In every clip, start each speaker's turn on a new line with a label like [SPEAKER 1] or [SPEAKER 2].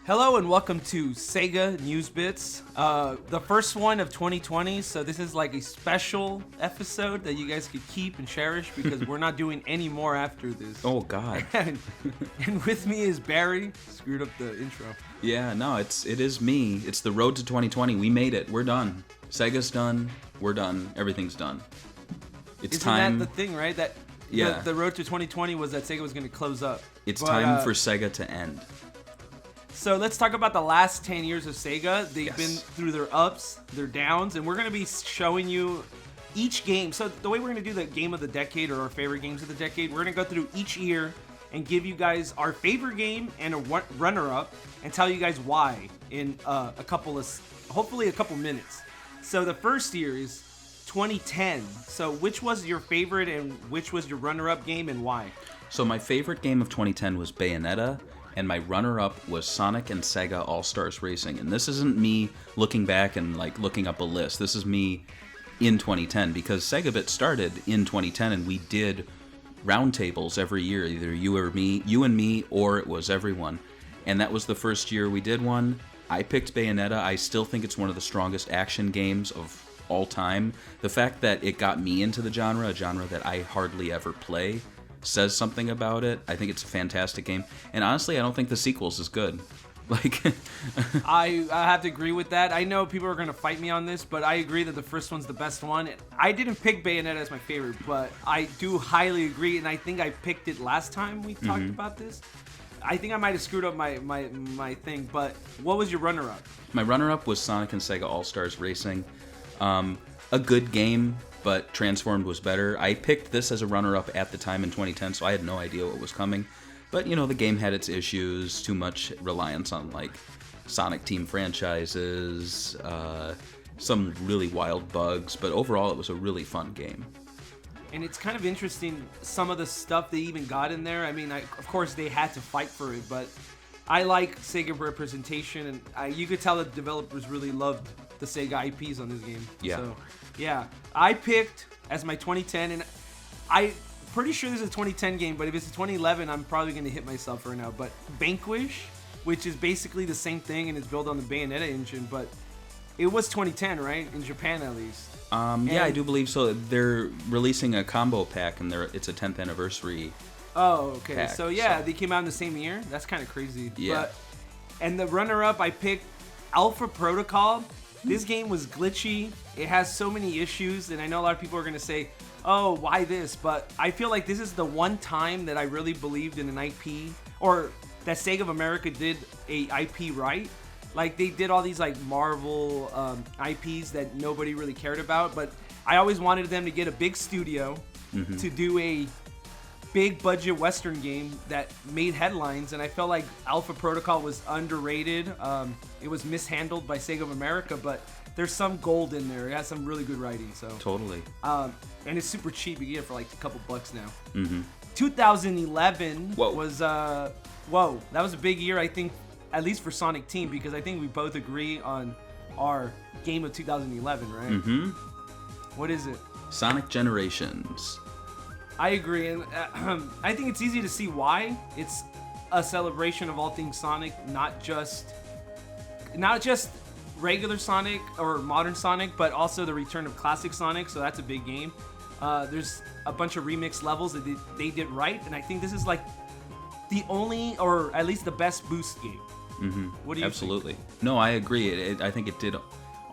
[SPEAKER 1] Hello and welcome to SEGA News Bits, the first one of 2020. So this is like a special episode that you guys could keep and cherish because we're not doing any more after this.
[SPEAKER 2] Oh God!
[SPEAKER 1] and with me is Barry. Screwed up the intro.
[SPEAKER 2] Yeah, no, it is me. It's the road to 2020. We made it. We're done. Sega's done. We're done. Everything's done. It's
[SPEAKER 1] Isn't
[SPEAKER 2] time.
[SPEAKER 1] that the thing, right? That
[SPEAKER 2] Yeah.
[SPEAKER 1] the road to 2020 was that Sega was going to close up.
[SPEAKER 2] It's time for Sega to end.
[SPEAKER 1] So let's talk about the last 10 years of Sega. They've
[SPEAKER 2] Yes.
[SPEAKER 1] been through their ups, their downs, and we're going to be showing you each game. So the way we're going to do the game of the decade or our favorite games of the decade, we're going to go through each year and give you guys our favorite game and a runner-up and tell you guys why in hopefully a couple minutes. So the first year is 2010. So which was your favorite and which was your runner-up game and why?
[SPEAKER 2] So my favorite game of 2010 was Bayonetta, and my runner-up was Sonic and Sega All-Stars Racing. And this isn't me looking back and like looking up a list. This is me in 2010 because SegaBit started in 2010, and we did roundtables every year, either you and me, or it was everyone. And that was the first year we did one. I picked Bayonetta. I still think it's one of the strongest action games of all time. The fact that it got me into the genre, a genre that I hardly ever play, says something about it. I think it's a fantastic game. And honestly, I don't think the sequel's as good. Like,
[SPEAKER 1] I have to agree with that. I know people are going to fight me on this, but I agree that the first one's the best one. I didn't pick Bayonetta as my favorite, but I do highly agree, and I think I picked it last time we talked about this. I think I might have screwed up my thing, but what was your runner-up?
[SPEAKER 2] my runner-up was Sonic and Sega All-Stars Racing. A good game, but Transformed was better. I picked this as a runner-up at the time in 2010, so I had no idea what was coming. But, you know, the game had its issues, too much reliance on, like, Sonic Team franchises, some really wild bugs, but overall it was a really fun game.
[SPEAKER 1] And it's kind of interesting, some of the stuff they even got in there. I mean, of course, they had to fight for it, but I like Sega representation, and you could tell that developers really loved the Sega IPs on this game.
[SPEAKER 2] Yeah.
[SPEAKER 1] So, yeah. I picked as my 2010, and I'm pretty sure this is a 2010 game, but if it's a 2011, I'm probably going to hit myself right now. But Vanquish, which is basically the same thing, and it's built on the Bayonetta engine, but it was 2010, right? In Japan, at least.
[SPEAKER 2] Yeah, I do believe so. They're releasing a combo pack, and it's a 10th anniversary.
[SPEAKER 1] Oh, okay.
[SPEAKER 2] Pack,
[SPEAKER 1] So yeah,
[SPEAKER 2] so.
[SPEAKER 1] they came out in the same year. That's kind of crazy.
[SPEAKER 2] Yeah.
[SPEAKER 1] And the runner-up, I picked Alpha Protocol. This game was glitchy. It has so many issues, and I know a lot of people are going to say, oh, why this? But I feel like this is the one time that I really believed in an IP, or that Sega of America did a IP right. Like, they did all these, like, Marvel IPs that nobody really cared about, but I always wanted them to get a big studio to do a big budget Western game that made headlines, and I felt like Alpha Protocol was underrated. It was mishandled by Sega of America, but there's some gold in there. It has some really good writing. So
[SPEAKER 2] Totally.
[SPEAKER 1] and it's super cheap. You get it for like a couple bucks now.
[SPEAKER 2] Mm-hmm.
[SPEAKER 1] 2011
[SPEAKER 2] Whoa.
[SPEAKER 1] was that was a big year, I think, at least for Sonic Team, because I think we both agree on our game of 2011, right?
[SPEAKER 2] Mm-hmm.
[SPEAKER 1] What is it?
[SPEAKER 2] Sonic Generations.
[SPEAKER 1] I agree, and I think it's easy to see why. It's a celebration of all things Sonic, not just regular Sonic or modern Sonic, but also the return of classic Sonic. So that's a big game. There's a bunch of remix levels that they did right, and I think this is like the only, or at least the best boost game.
[SPEAKER 2] Mm-hmm.
[SPEAKER 1] What do you
[SPEAKER 2] Absolutely. No, I agree. I think it did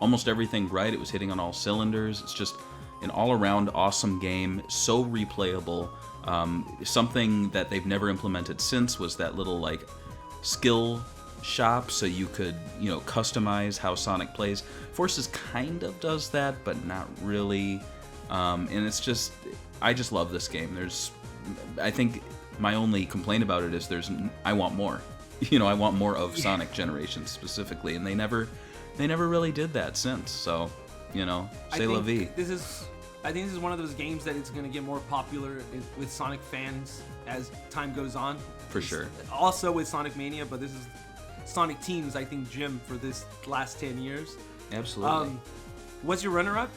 [SPEAKER 2] almost everything right. It was hitting on all cylinders. It's just an all-around awesome game, so replayable. Something that they've never implemented since was that little like skill shop, so you could customize how Sonic plays. Forces kind of does that, but not really. And it's just, I just love this game. I think my only complaint about it is I want more. I want more of Sonic Generations specifically, and they never really did that since. So, c'est la vie.
[SPEAKER 1] I think this is one of those games that it's going to get more popular with Sonic fans as time goes on.
[SPEAKER 2] For sure.
[SPEAKER 1] Also with Sonic Mania, but this is Sonic Team's, I think, gym for this last 10 years.
[SPEAKER 2] Absolutely.
[SPEAKER 1] What's your runner-up?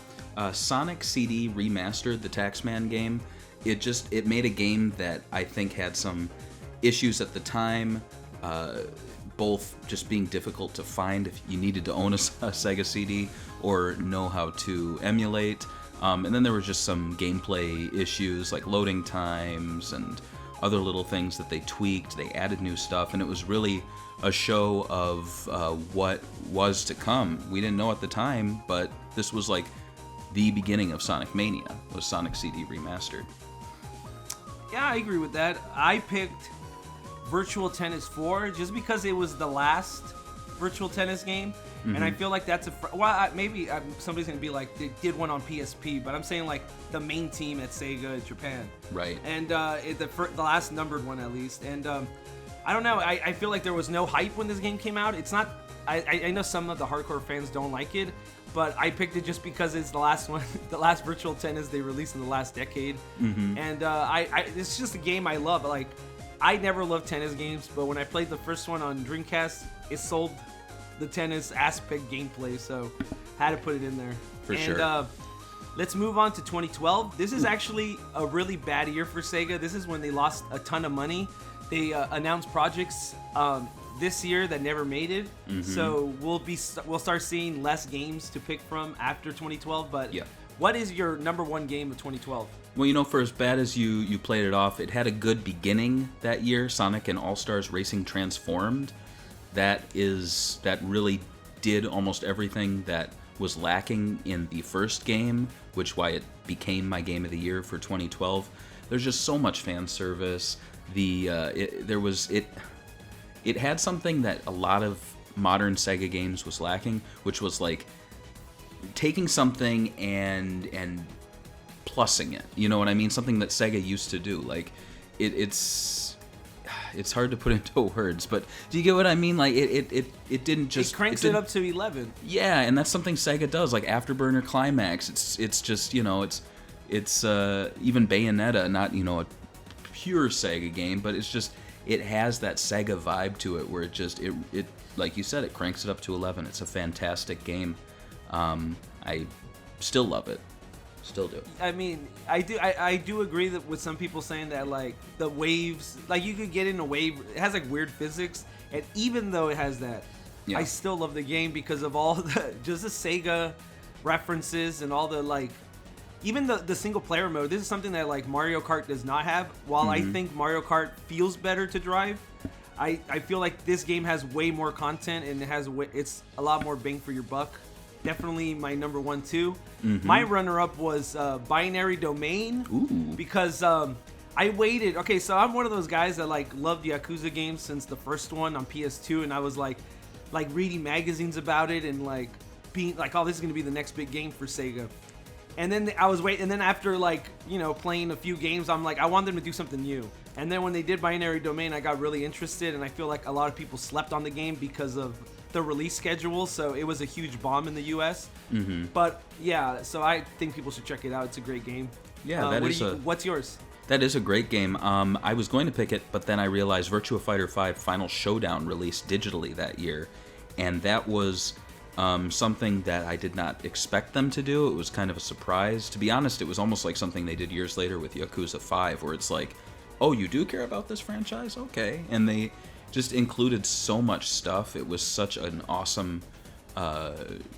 [SPEAKER 2] Sonic CD Remastered, the Taxman game. It made a game that I think had some issues at the time. both just being difficult to find if you needed to own a Sega CD or know how to emulate. And then there were just some gameplay issues like loading times and other little things that they tweaked. They added new stuff, and it was really a show of what was to come. We didn't know at the time, but this was like the beginning of Sonic Mania, was Sonic CD Remastered.
[SPEAKER 1] Yeah, I agree with that. I picked Virtual Tennis 4 just because it was the last Virtual Tennis game. And I feel like that's maybe somebody's going to be like, they did one on PSP, but I'm saying like the main team at SEGA Japan.
[SPEAKER 2] Right.
[SPEAKER 1] And the last numbered one at least. And I don't know, I feel like there was no hype when this game came out. It's not, I know some of the hardcore fans don't like it, but I picked it just because it's the last one, the last Virtual Tennis they released in the last decade. And it's just a game I love. Like, I never loved tennis games, but when I played the first one on Dreamcast, it sold the tennis aspect gameplay, so had to put it in there.
[SPEAKER 2] For sure.
[SPEAKER 1] Let's move on to 2012. This is actually a really bad year for Sega. This is when they lost a ton of money. They announced projects this year that never made it. So we'll start seeing less games to pick from after 2012. But
[SPEAKER 2] yeah.
[SPEAKER 1] What is your number one game of 2012?
[SPEAKER 2] Well, for as bad as you played it off, it had a good beginning that year. Sonic and All-Stars Racing Transformed. That really did almost everything that was lacking in the first game, which why it became my game of the year for 2012. There's just so much fan service. It had something that a lot of modern Sega games was lacking, which was like taking something and plussing it. You know what I mean? Something that Sega used to do. Like it's hard to put into words, but do you get what I mean? Like it didn't just,
[SPEAKER 1] it cranks it up to 11.
[SPEAKER 2] Yeah, and that's something Sega does. Like Afterburner Climax, it's just it's even Bayonetta, not a pure Sega game, but it's just, it has that Sega vibe to it, where it like you said, it cranks it up to 11. It's a fantastic game. I still love it. Still do.
[SPEAKER 1] I mean, I do agree that with some people saying that like the waves, like you could get in a wave, it has like weird physics, and even though it has that, yeah, I still love the game because of all the Sega references and all the like, even the single player mode. This is something that like Mario Kart does not have. While I think Mario Kart feels better to drive, I feel like this game has way more content and it's a lot more bang for your buck. Definitely my number one too. My runner-up was Binary Domain.
[SPEAKER 2] Ooh.
[SPEAKER 1] Because I waited. Okay, so I'm one of those guys that like loved Yakuza games since the first one on PS2, and I was like reading magazines about it and like being like, oh, this is gonna be the next big game for Sega. And then I was waiting, and then after like playing a few games, I'm like, I want them to do something new. And then when they did Binary Domain, I got really interested, and I feel like a lot of people slept on the game because of the release schedule, so it was a huge bomb in the US. But yeah, so I think people should check it out. It's a great game.
[SPEAKER 2] Yeah,
[SPEAKER 1] what's yours?
[SPEAKER 2] That is a great game. I was going to pick it, but then I realized Virtua Fighter 5 Final Showdown released digitally that year, and that was something that I did not expect them to do. It was kind of a surprise. To be honest, it was almost like something they did years later with Yakuza 5, where it's like, oh, you do care about this franchise? Okay. And they just included so much stuff. It was such an awesome,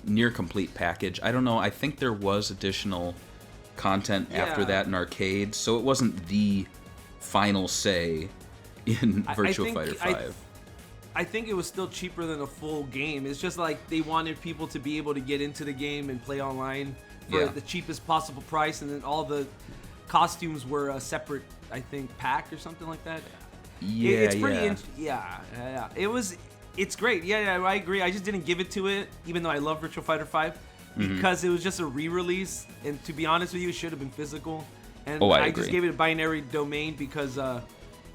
[SPEAKER 2] near complete package. I don't know, I think there was additional content after that in arcades, so it wasn't the final say in Virtua Fighter 5.
[SPEAKER 1] I think it was still cheaper than a full game. It's just like they wanted people to be able to get into the game and play online for the cheapest possible price, and then all the costumes were a separate, I think, pack or something like that.
[SPEAKER 2] Yeah,
[SPEAKER 1] it's pretty. Yeah. It's great. Yeah, I agree. I just didn't give it to it, even though I love Virtua Fighter 5, because it was just a re-release. And to be honest with you, it should have been physical. And I just gave it a Binary Domain because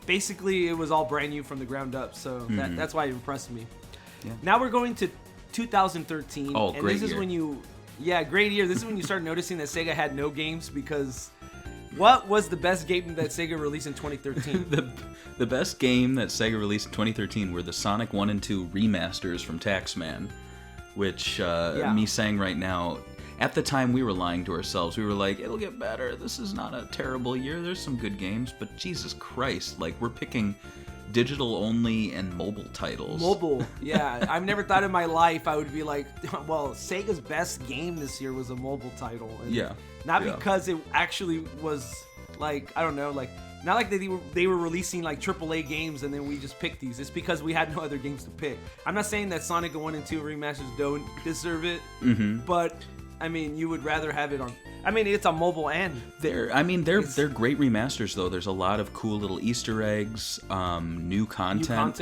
[SPEAKER 1] basically it was all brand new from the ground up. So that's why it impressed me. Yeah. Now we're going to 2013.
[SPEAKER 2] Oh,
[SPEAKER 1] and
[SPEAKER 2] great
[SPEAKER 1] this is
[SPEAKER 2] year.
[SPEAKER 1] Great year. This is when you start noticing that Sega had no games, because what was the best game that Sega released in 2013?
[SPEAKER 2] The best game that Sega released in 2013 were the Sonic 1 and 2 remasters from Taxman, which me saying right now, at the time we were lying to ourselves. We were like, it'll get better. This is not a terrible year. There's some good games, but Jesus Christ, like we're picking digital only and mobile titles.
[SPEAKER 1] Mobile, yeah. I've never thought in my life I would be like, well, Sega's best game this year was a mobile title. And
[SPEAKER 2] Yeah.
[SPEAKER 1] Not
[SPEAKER 2] Yeah.
[SPEAKER 1] because it actually was like, I don't know, like, not like they were releasing like AAA games and then we just picked these. It's because we had no other games to pick. I'm not saying that Sonic 1 and 2 remasters don't deserve it, but I mean, you would rather have it on. I mean, it's a mobile and
[SPEAKER 2] They're great remasters though. There's a lot of cool little Easter eggs, new content.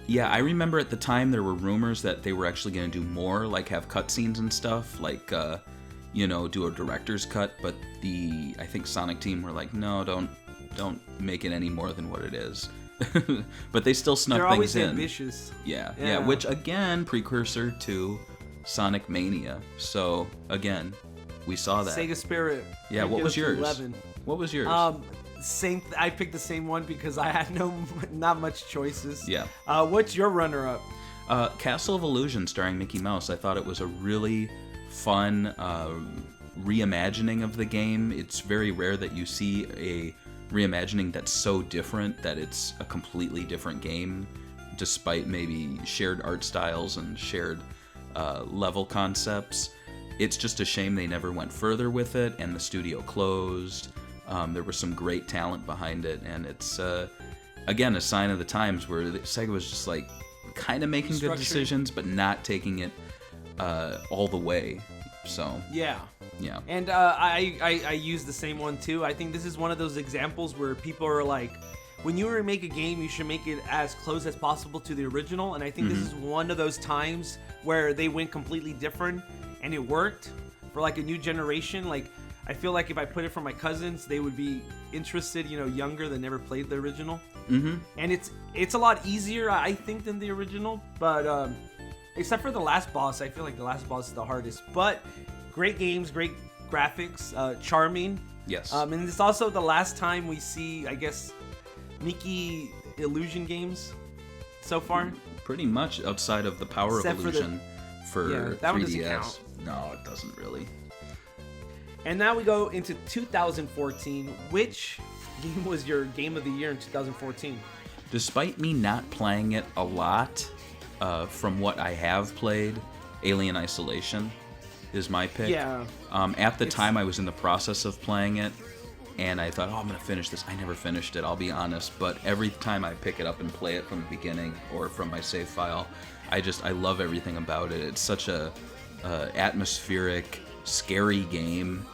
[SPEAKER 2] Yeah, I remember at the time there were rumors that they were actually going to do more, like have cutscenes and stuff, like do a director's cut. But I think Sonic team were like, no, don't make it any more than what it is. But they still snuck
[SPEAKER 1] they're
[SPEAKER 2] things
[SPEAKER 1] always
[SPEAKER 2] in.
[SPEAKER 1] ambitious.
[SPEAKER 2] Yeah, which again, precursor to Sonic Mania. So again, we saw that.
[SPEAKER 1] Sega Spirit.
[SPEAKER 2] Yeah, what was yours?
[SPEAKER 1] 11.
[SPEAKER 2] What was yours?
[SPEAKER 1] I picked the same one because I had not much choices.
[SPEAKER 2] Yeah.
[SPEAKER 1] What's your runner-up?
[SPEAKER 2] Castle of Illusion starring Mickey Mouse. I thought it was a really fun reimagining of the game. It's very rare that you see a reimagining that's so different that it's a completely different game, despite maybe shared art styles and shared level concepts. It's just a shame they never went further with it, and the studio closed. There was some great talent behind it, and it's again a sign of the times where Sega was just like kind of making good decisions, but not taking it all the way. So
[SPEAKER 1] yeah. And I use the same one too. I think this is one of those examples where people are like, when you remake a game, you should make it as close as possible to the original. And I think this is one of those times where they went completely different, and it worked for like a new generation. Like, I feel like if I put it for my cousins, they would be interested, younger, that never played the original. And it's a lot easier, I think, than the original. But except for the last boss, I feel like the last boss is the hardest. But great games, great graphics, charming.
[SPEAKER 2] Yes.
[SPEAKER 1] And it's also the last time we see, I guess, Mickey Illusion games so far.
[SPEAKER 2] Pretty much outside of the Power
[SPEAKER 1] Except
[SPEAKER 2] of Illusion for
[SPEAKER 1] that
[SPEAKER 2] 3DS.
[SPEAKER 1] one doesn't count.
[SPEAKER 2] No, it doesn't really.
[SPEAKER 1] And now we go into 2014. Which game was your game of the year in 2014?
[SPEAKER 2] Despite me not playing it a lot, from what I have played, Alien Isolation is my pick.
[SPEAKER 1] Yeah.
[SPEAKER 2] At the time, I was in the process of playing it, and I thought, I'm going to finish this. I never finished it, I'll be honest. But every time I pick it up and play it from the beginning or from my save file, I love everything about it. It's such a atmospheric, scary game,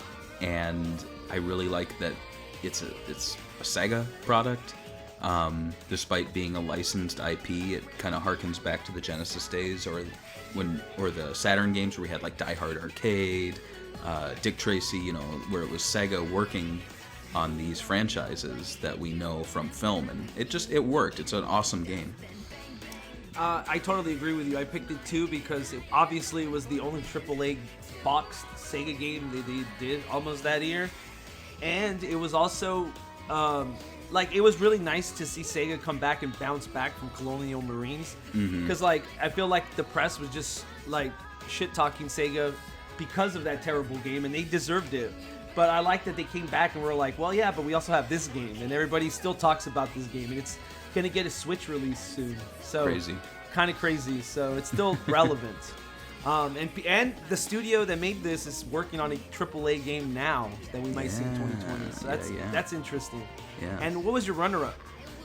[SPEAKER 2] and I really like that it's a Sega product. Despite being a licensed IP, it kind of harkens back to the Genesis days, or the Saturn games where we had like Die Hard Arcade, Dick Tracy, where it was Sega working on these franchises that we know from film, and it worked. It's an awesome game.
[SPEAKER 1] I totally agree with you. I picked it too because obviously it was the only AAA boxed Sega game they did almost that year, and it was also it was really nice to see Sega come back and bounce back from Colonial Marines, because I feel like the press was just like shit talking Sega because of that terrible game, and they deserved it. But I like that they came back and were like, well, yeah, but we also have this game, and everybody still talks about this game, and it's gonna get a Switch release soon. So
[SPEAKER 2] crazy,
[SPEAKER 1] kind of crazy. So it's still relevant. And the studio that made this is working on a AAA game now that we might see in 2020. So that's interesting.
[SPEAKER 2] Yeah.
[SPEAKER 1] And what was your runner-up?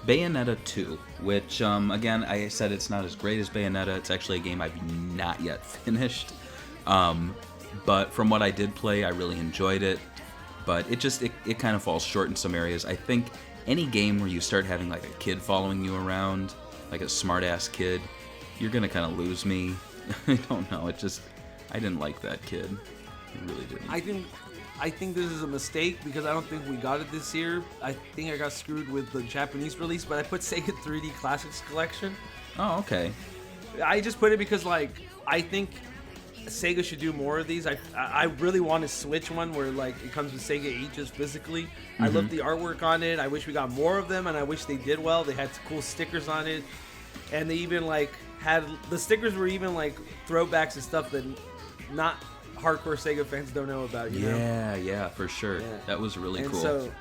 [SPEAKER 2] Bayonetta 2, which again, I said it's not as great as Bayonetta. It's actually a game I've not yet finished. But from what I did play, I really enjoyed it. But it kind of falls short in some areas. I think any game where you start having like a kid following you around, like a smart-ass kid, you're gonna kind of lose me. I don't know. I didn't like that kid. I really didn't.
[SPEAKER 1] I think this is a mistake because I don't think we got it this year. I think I got screwed with the Japanese release, but I put Sega 3D Classics Collection.
[SPEAKER 2] Oh, okay.
[SPEAKER 1] I just put it because I think Sega should do more of these. I really want a Switch one where it comes with Sega Ages physically. I love the artwork on it. I wish we got more of them, and I wish they did well. They had cool stickers on it, and they even had the stickers were even throwbacks and stuff that not hardcore Sega fans don't know about. You know?
[SPEAKER 2] Yeah, for sure.
[SPEAKER 1] Yeah.
[SPEAKER 2] That was really cool.
[SPEAKER 1] So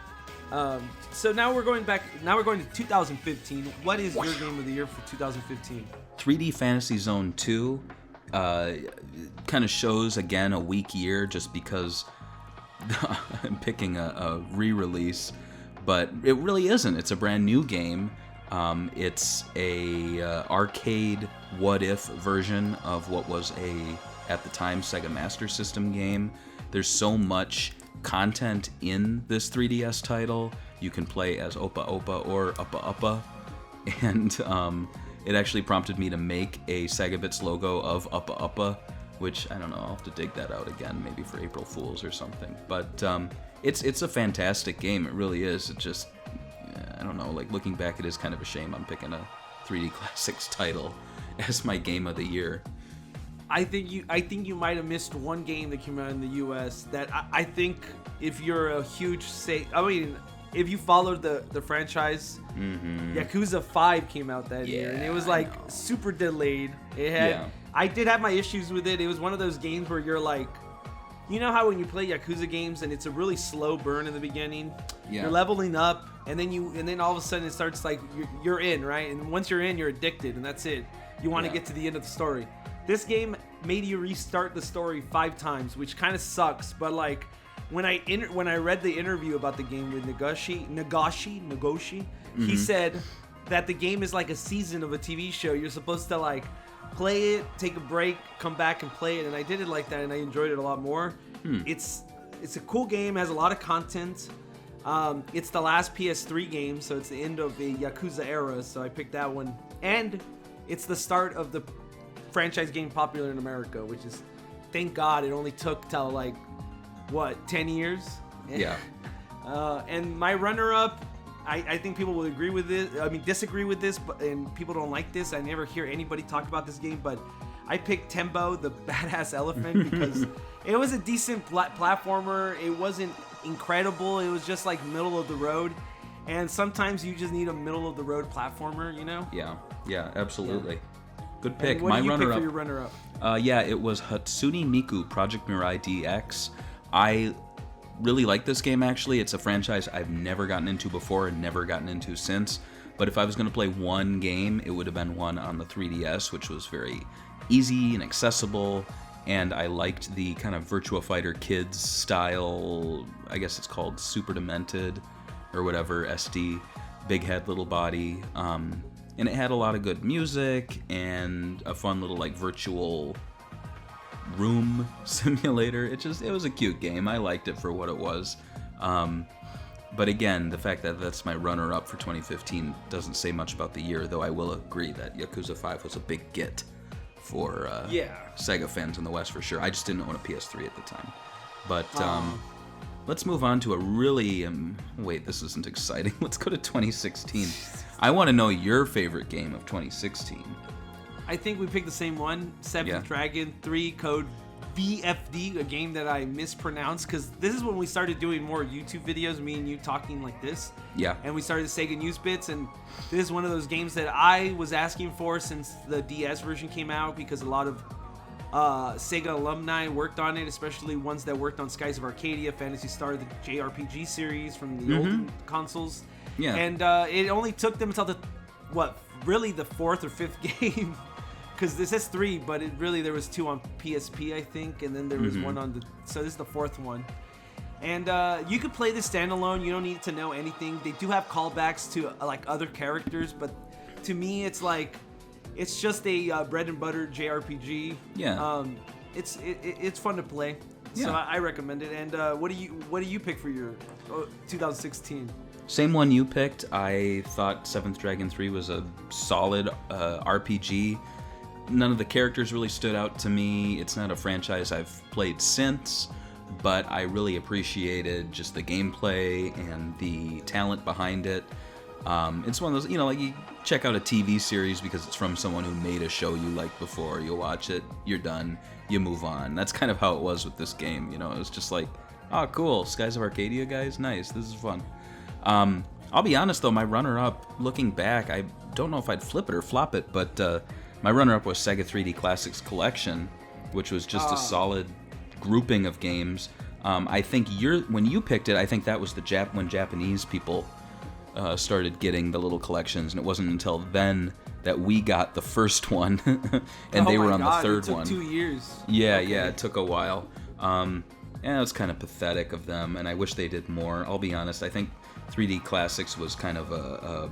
[SPEAKER 1] So now we're going back. Now we're going to 2015. What is your game of the year for 2015?
[SPEAKER 2] 3D Fantasy Zone 2 kind of shows, again, a weak year just because I'm picking a re-release, but it really isn't. It's a brand new game. It's a arcade what-if version of what was at the time, Sega Master System game. There's so much content in this 3DS title. You can play as Opa Opa or Uppa Uppa, and it actually prompted me to make a Sega Bits logo of Uppa Uppa, which, I don't know, I'll have to dig that out again, maybe for April Fools or something. But it's a fantastic game, it really is. It just, I don't know, like, looking back, it is kind of a shame I'm picking a 3D Classics title as my game of the year.
[SPEAKER 1] I think you might have missed one game that came out in the U.S. that I think if you're a huge if you followed the franchise, Yakuza 5 came out that year, and it was like super delayed. It had I did have my issues with it. It was one of those games where you're like, you know how when you play Yakuza games and it's a really slow burn in the beginning, you're leveling up, and then all of a sudden it starts like you're in, right? And once you're in, you're addicted, and that's it. You want to get to the end of the story. This game made you restart the story 5 times, which kind of sucks. But like when I read the interview about the game with Nagoshi, he said that the game is like a season of a TV show. You're supposed to like play it, take a break, come back and play it, and I did it like that, and I enjoyed it a lot more. It's a cool game, has a lot of content. It's the last PS3 game, so it's the end of the Yakuza era, so I picked that one. And it's the start of the franchise getting popular in America, which is, thank God, it only took till like, what, 10 years?
[SPEAKER 2] Yeah.
[SPEAKER 1] And my runner-up, I think people will agree with this. I mean, disagree with this, and people don't like this. I never hear anybody talk about this game, but I picked Tembo, the badass elephant, because it was a decent platformer. It wasn't incredible. It was just like middle of the road. And sometimes you just need a middle of the road platformer, you know?
[SPEAKER 2] Yeah, absolutely. Yeah. Good pick.
[SPEAKER 1] My runner-up. For your runner-up?
[SPEAKER 2] It was Hatsune Miku Project Mirai DX. I really like this game, actually. It's a franchise I've never gotten into before and never gotten into since. But if I was going to play one game, it would have been one on the 3DS, which was very easy and accessible. And I liked the kind of Virtua Fighter Kids style, I guess it's called Super Demented or whatever, SD, big head, little body. And it had a lot of good music and a fun little like virtual room simulator. It was a cute game. I liked it for what it was. But again, the fact that that's my runner-up for 2015 doesn't say much about the year, though I will agree that Yakuza 5 was a big get for Sega fans in the West for sure. I just didn't own a PS3 at the time. But let's move on to a really... wait, this isn't exciting. Let's go to 2016. I want to know your favorite game of 2016.
[SPEAKER 1] I think we picked the same one, Seventh Dragon 3 Code VFD, a game that I mispronounced, because this is when we started doing more YouTube videos, me and you talking like this. Yeah. And we started the Sega News Bits, and this is one of those games that I was asking for since the DS version came out, because a lot of Sega alumni worked on it, especially ones that worked on Skies of Arcadia, Phantasy Star, the JRPG series from the old consoles. Yeah. And it only took them until the 4th or 5th game. Because this is 3, but there was 2 on PSP, I think, and then there was 1 on so this is the 4th one. And you could play this standalone. You don't need to know anything. They do have callbacks to like other characters, but to me, it's like it's just a bread and butter JRPG. Yeah. It's fun to play. Yeah. So I recommend it. And what do you pick for your 2016?
[SPEAKER 2] Same one you picked. I thought Seventh Dragon 3 was a solid RPG. None of the characters really stood out to me. It's not a franchise I've played since, but I really appreciated just the gameplay and the talent behind it. It's one of those, like you check out a TV series because it's from someone who made a show you liked before. You watch it, you're done, you move on. That's kind of how it was with this game. It was just like, oh, cool, Skies of Arcadia, guys, nice, this is fun. I'll be honest though, my runner-up, looking back, I don't know if I'd flip it or flop it, but my runner-up was Sega 3D Classics Collection, which was just a solid grouping of games. I think when you picked it, I think that was when Japanese people started getting the little collections, and it wasn't until then that we got the first one, and they were on the third
[SPEAKER 1] it took
[SPEAKER 2] one.
[SPEAKER 1] 2 years.
[SPEAKER 2] Yeah,
[SPEAKER 1] Okay.
[SPEAKER 2] yeah, it took a while. Yeah, it was kind of pathetic of them, and I wish they did more. I'll be honest, I think 3D Classics was kind of a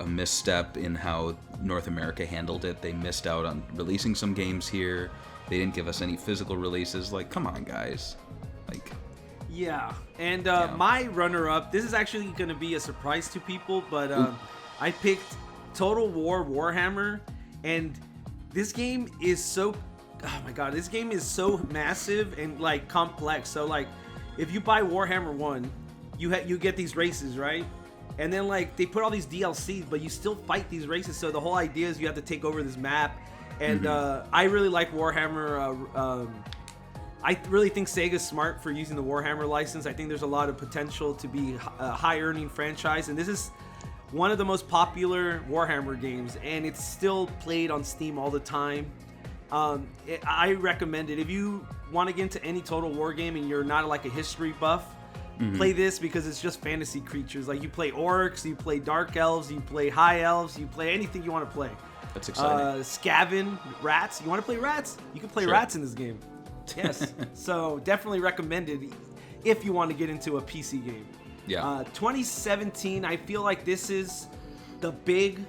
[SPEAKER 2] misstep in how North America handled it. They missed out on releasing some games here. They didn't give us any physical releases. Like, come on, guys. Like,
[SPEAKER 1] Yeah, and
[SPEAKER 2] Yeah.
[SPEAKER 1] my runner-up, this is actually going to be a surprise to people, but I picked Total War Warhammer, and this game is so, oh my god, this game is so massive and like complex. So like, if you buy Warhammer 1, you get these races, right? And then like they put all these DLCs, but you still fight these races. So the whole idea is you have to take over this map, and I really like Warhammer. I really think Sega's smart for using the Warhammer license. I think there's a lot of potential to be a high-earning franchise, and this is one of the most popular Warhammer games, and it's still played on Steam all the time. I recommend it. If you want to get into any Total War game and you're not like a history buff, play this because it's just fantasy creatures. Like you play orcs, you play dark elves, you play high elves, you play anything you want to play.
[SPEAKER 2] that's exciting.
[SPEAKER 1] Skaven, rats. You want to play rats? You can play
[SPEAKER 2] Sure.
[SPEAKER 1] rats in this game. Yes. So definitely recommended if you want to get into a PC game.
[SPEAKER 2] Yeah.
[SPEAKER 1] 2017, I feel like this is the big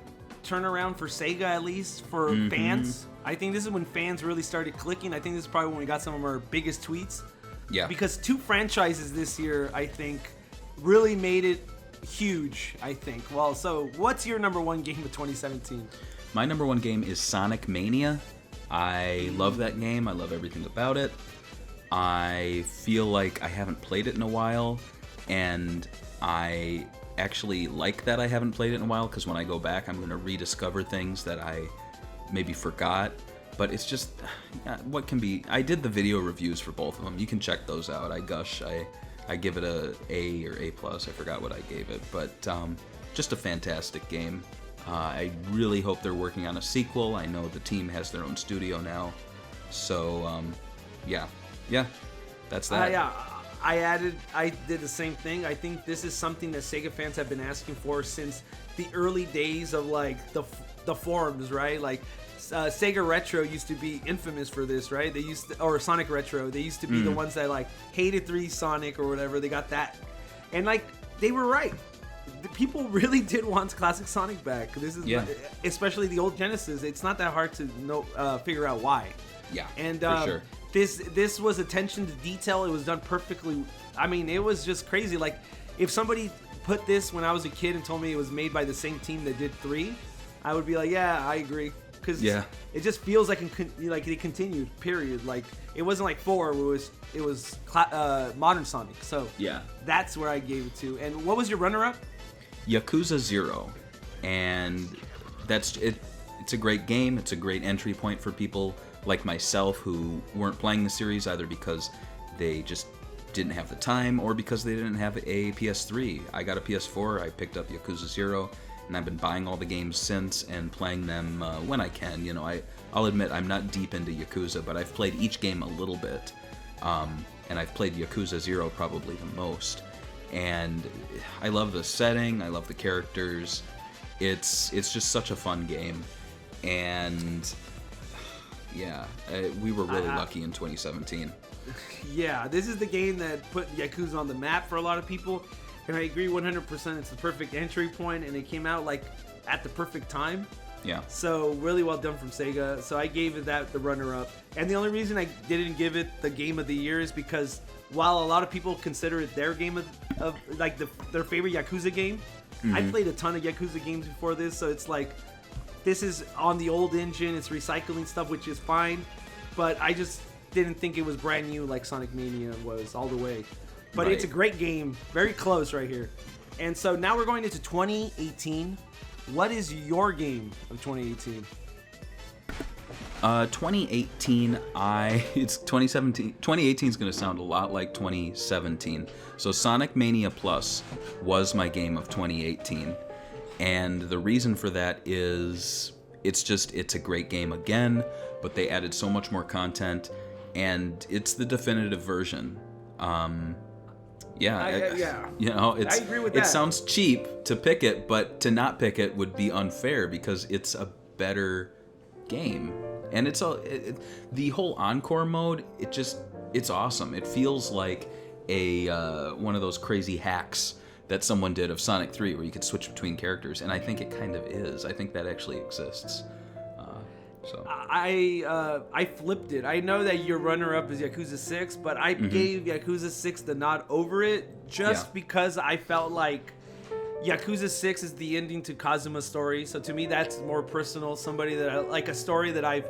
[SPEAKER 1] turnaround for Sega, at least for fans. I think this is when fans really started clicking. I think this is probably when we got some of our biggest tweets.
[SPEAKER 2] Yeah.
[SPEAKER 1] Because 2 franchises this year, I think, really made it huge, I think. Well, so what's your number 1 game of 2017?
[SPEAKER 2] My number 1 game is Sonic Mania. I love that game. I love everything about it. I feel like I haven't played it in a while, and I actually like that I haven't played it in a while, because when I go back, I'm going to rediscover things that I maybe forgot. But it's just, what can be... I did the video reviews for both of them. You can check those out. I gush. I give it a A or A+. I forgot what I gave it. But just a fantastic game. I really hope they're working on a sequel. I know the team has their own studio now. So, yeah, that's that.
[SPEAKER 1] Yeah, I did the same thing. I think this is something that Sega fans have been asking for since the early days of like the forums, right? Like Sega Retro used to be infamous for this, right? They used to, or Sonic Retro, they used to be the ones that like hated 3 Sonic or whatever. They got that, and like they were right. The people really did want classic Sonic back. This is especially the old Genesis. It's not that hard to figure out why.
[SPEAKER 2] Yeah,
[SPEAKER 1] and
[SPEAKER 2] for sure.
[SPEAKER 1] This was attention to detail. It was done perfectly. I mean, it was just crazy. Like, if somebody put this when I was a kid and told me it was made by the same team that did 3, I would be like, yeah, I agree. Because it just feels like it continued. Period. Like, it wasn't like 4. It was modern Sonic. So that's where I gave it to. And what was your runner-up?
[SPEAKER 2] Yakuza 0, and that's it. It's a great game. It's a great entry point for people like myself who weren't playing the series either because they just didn't have the time or because they didn't have a PS3. I got a PS4. I picked up Yakuza 0, and I've been buying all the games since and playing them when I can. You know, I'll admit I'm not deep into Yakuza, but I've played each game a little bit, and I've played Yakuza 0 probably the most. And I love the setting. I love the characters. It's just such a fun game, and we were really lucky in 2017.
[SPEAKER 1] Yeah, this is the game that put Yakuza on the map for a lot of people, and I agree 100%. It's the perfect entry point, and it came out like at the perfect time.
[SPEAKER 2] Yeah.
[SPEAKER 1] So really well done from Sega. So I gave it the runner-up, and the only reason I didn't give it the game of the year is because while a lot of people consider it their game of like their favorite Yakuza game, I played a ton of Yakuza games before this, so it's like this is on the old engine. It's recycling stuff, which is fine, but I just didn't think it was brand new like Sonic Mania was all the way. But It's a great game, very close right here. And so now we're going into 2018. What is your game of 2018?
[SPEAKER 2] 2018, it's 2017. 2018 is going to sound a lot like 2017. So Sonic Mania Plus was my game of 2018. And the reason for that is it's a great game again, but they added so much more content. and it's the definitive version.
[SPEAKER 1] Yeah.
[SPEAKER 2] You know,
[SPEAKER 1] I agree with that.
[SPEAKER 2] It sounds cheap to pick it, but to not pick it would be unfair because it's a better game. And the whole encore mode, it's awesome. It feels like a one of those crazy hacks that someone did of Sonic 3 where you could switch between characters, and I think it kind of is. I think that actually exists.
[SPEAKER 1] I flipped it. I know that your runner-up is Yakuza 6, but I gave Yakuza 6 the nod over it just because I felt like Yakuza 6 is the ending to Kazuma's story. So to me, that's more personal. Somebody that like a story that I've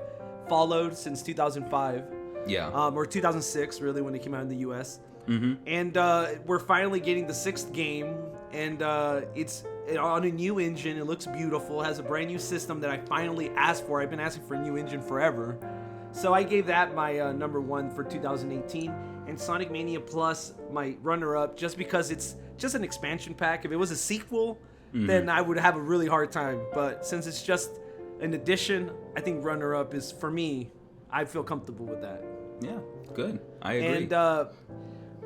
[SPEAKER 1] followed since 2005.
[SPEAKER 2] Yeah.
[SPEAKER 1] Or 2006, really, when it came out in the U.S. And we're finally getting the 6th game, and it's on a new engine. It looks beautiful. It has a brand new system that I finally asked for. I've been asking for a new engine forever. So I gave that my number 1 for 2018. And Sonic Mania Plus, my runner-up, just because it's just an expansion pack. If it was a sequel, then I would have a really hard time. But since it's just an addition, I think runner-up is, for me, I feel comfortable with that.
[SPEAKER 2] Yeah, good. I agree.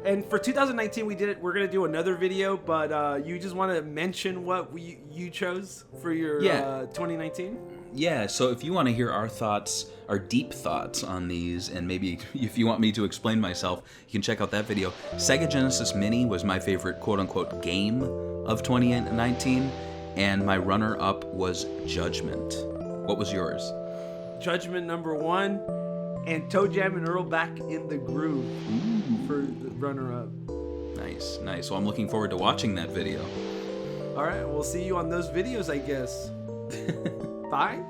[SPEAKER 1] And for 2019, we're gonna do another video, but you just want to mention what you chose for your 2019?
[SPEAKER 2] Yeah. So if you want to hear our thoughts, our deep thoughts on these, and maybe if you want me to explain myself, you can check out that video. Sega Genesis Mini was my favorite "quote-unquote" game of 2019, and my runner-up was Judgment. What was yours?
[SPEAKER 1] Judgment number 1, and Toe Jam and Earl Back in the Groove for the runner-up.
[SPEAKER 2] Nice. Well, I'm looking forward to watching that video.
[SPEAKER 1] All right, we'll see you on those videos, I guess. Bye.